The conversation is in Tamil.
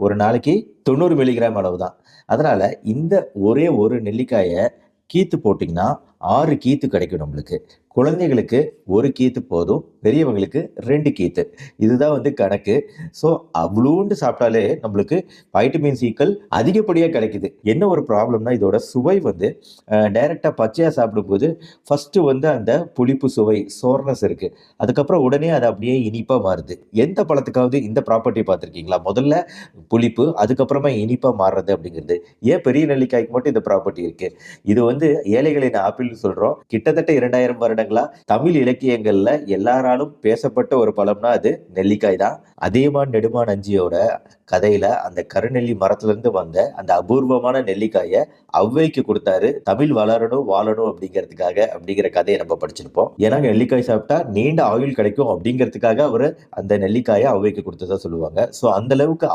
ஒரு நாளைக்கு 90 மில்லிகிராம் அளவு தான். அதனால இந்த ஒரே ஒரு நெல்லிக்காய கீத்து போட்டீங்கன்னா, 6 கீத்து கிடைக்கும் நம்மளுக்கு. குழந்தைகளுக்கு 1 கீத்து போதும். பெரியவங்களுக்கு 2 கீத்து. இதுதான் கணக்கு. ஸோ அவ்ளூண்டு சாப்பிட்டாலே நம்மளுக்கு வைட்டமின் சிக்கள் அதிகப்படியா கிடைக்குது. என்ன ஒரு ப்ராப்ளம்னா, இதோட சுவை டைரக்ட்டா பச்சையா சாப்பிடும்போது, ஃபர்ஸ்ட்டு அந்த புளிப்பு சுவை, சோர்னஸ் இருக்கு. அதுக்கப்புறம் உடனே அது அப்படியே இனிப்பா மாறுது. எந்த பழத்துக்காவது இந்த ப்ராப்பர்ட்டி பார்த்திருக்கீங்களா? முதல்ல புளிப்பு, அதுக்கப்புறமா இனிப்பா மாறுறது அப்படிங்கிறது. ஏன் பெரிய நெல்லிக்காய்க்கு மட்டும் இந்த ப்ராப்பர்ட்டி இருக்கு? இது ஏழைகளின் ஆப்பிள்னு சொல்றோம். கிட்டத்தட்ட 2000 வருடங்களா தமிழ் இலக்கியங்கள்ல எல்லாராலும் பேசப்பட்ட ஒரு பழம்னா அது நெல்லிக்காய் தான். அதியமான் நெடுமான் அஞ்சியோட கதையில அந்த கருநெல்லி மரத்துல வந்த அந்த அபூர்வமான நெல்லிக்காய ஔவைக்கு குடுத்தாரு. தமிழ் வளரணும், வாழணும் அப்படிங்கிற கதைய நம்ம படிச்சிருப்போம். ஏன்னா நெல்லிக்காய் சாப்பிட்டா நீண்ட ஆயுள் கிடைக்கும் அப்படிங்கிறதுக்காக அவரு அந்த நெல்லிக்காய ஔவைக்கு குடுத்ததா சொல்லுவாங்க. ஸோ அந்த அளவுக்கு